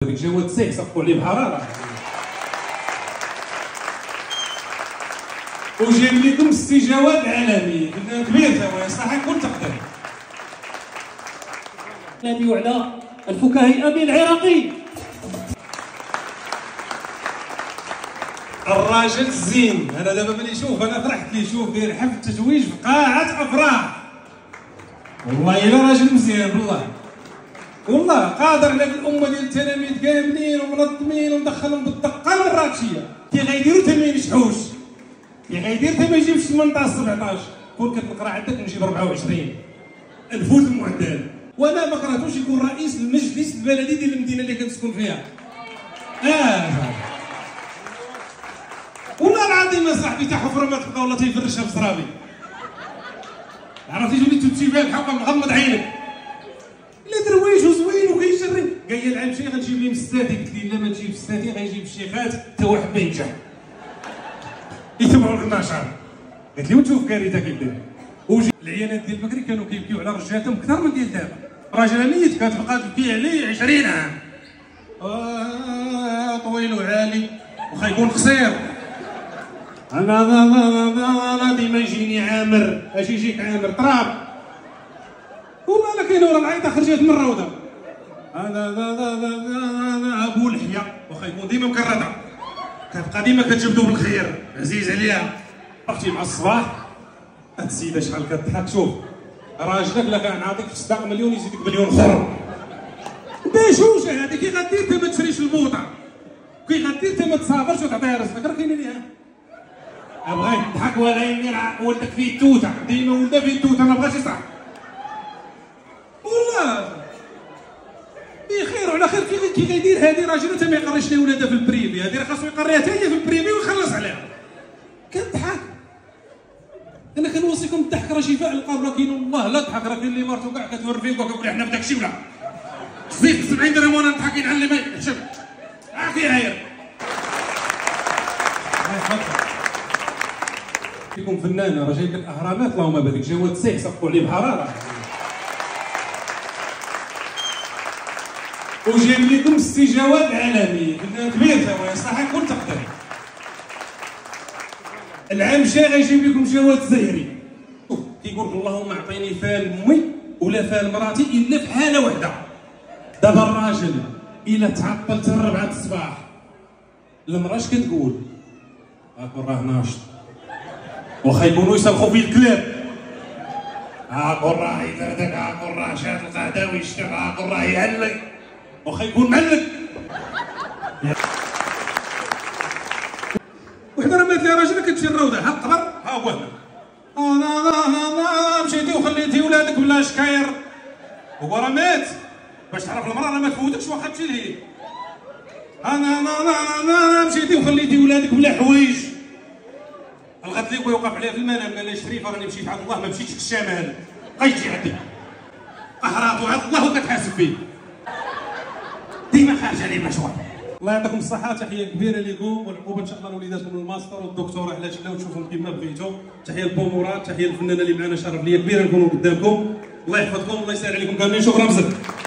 هذيك جواد سيك صفقوا عليه بحراره وجايب لكم السي جواد العالمي فنان كبير تا صح يكون تقدر الذي وعلى الفكاهي امين العراقي الراجل الزين. انا دابا ملي نشوف انا فرحت لي شوف داير حفل تتويج في قاعه افراح والله الا راجل مزيان والله قادر على الامه ديال التلاميذ كاملين ومنظمين ومدخلهم بالدقه والراتشيه كي غيديروا حتى ما ينجحوش كي غيدير حتى ما يجيبش 18 17 كون كتقرا عندك نجيب 24 نفوت المعدل. وانا ما كرهتوش يكون رئيس المجلس البلدي ديال المدينه اللي كنسكن فيها. والله العظيم يا صاحبي تا حفره ما تبقى والله تيفرشها بزرابي. عرفتي وليت تمشي فيها الحق مغمض عينك. لا درويش وزوين وكيجري قال لي العام شي غنجيب لي مستاتي قلت لي لا ما تجيب مستاتي غيجيب الشيخات حتى واحد ما ينجح. يتبعوا النشر قلت لي وتشوف كارثه كيدير. وجي العيالات ديال بكري كانوا كيبكيو على رجالاتهم اكثر من ديال دابا. راجل ميت كتبقى تبكي عليه 20 عام. طويل وعالي وخا يكون قصير. انا ديما يجيني عامر اش يجيك عامر تراب. والله الا كاين ورا العيطه خرجت من الروضه. هذا ابو لحيه واخا يكون ديما مكرده كتبقى ديما كتجبدو بالخير عزيز عليها. اختي مع الصباح هاد السيده شحال كتضحك. شوف راجلك لا كان عاطيك في الصداق مليون يزيدك مليون اخر. باشوشه هذه كي غدير انت ما تشريش البوطه كي غدير انت ما تصابرش وتعطيها رزقك راه كاينه ليها. بغا يضحك ولا يمير ولدك فيه التوته ديما ولده فيه التوته ما بغاش يصح. والله بخير وعلى خير كي غيدير هذه راجل حتى ما يقريش لي ولادها في البريفي. هذه راه خاصو يقريها حتى هي في البريفي ويخلص عليها. كتضحك. انا كنوصيكم الضحك راه شفاء القلب. راه كاين والله لا ضحك راه كاين اللي مرتو كاع كتور فيك وكيقول حنا بداك الشيء ولا خفيف 70 درهم وانا نضحك ينعلم يحشم كيعاير. فيكم فنان راه جايب لك اهرامات اللهم بارك جواد سيك صفقوا عليه بحراره وجايب لكم السي جواد العالمي فنان كبير تا صح يكون تقدر. العام الجاي غيجيب لكم جواد الزهري كيقول اللهم اعطيني فال امي ولا فال مراتي الا في حاله وحده. دابا الراجل الا تعطل حتى 4 الصباح المراه اش كتقول؟ هاكون راه ناشط واخا يكونوا يسلخوا فيه الكلاب. هاكون راه يدردك هاكون راه شاد القهداوي يشتغل هاكون راه يعلق واخا يكون معلق. وحده راه مات لها راجل كتمشي الروضه ها القبر ها هو هنا مشيتي وخليتي ولادك بلا شكاير. هو راه مات باش تعرف المراه راه ما تفوتكش واخا تمشي لهيه. انا مشيتي وخليتي ولادك بلا حوايج. الغد اللي بغا يوقف عليها في المنام قال لها شريفه راني مشيت عند الله ما مشيتش للشمال بقيتي عندي اهراط وعند الله وكتحاسب فيه ديما خارجه لي مشوار. الله يعطيكم الصحه. تحيه كبيره لكم والعقوبه ان شاء الله لوليداتكم الماستر والدكتوراه على جنا وتشوفهم كما بغيتو. تحيه لبومورات تحيه للفنانه اللي معنا شرف ليا كبيره نكونوا قدامكم. الله يحفظكم الله يسهل عليكم كاملين. شكرا بزاف.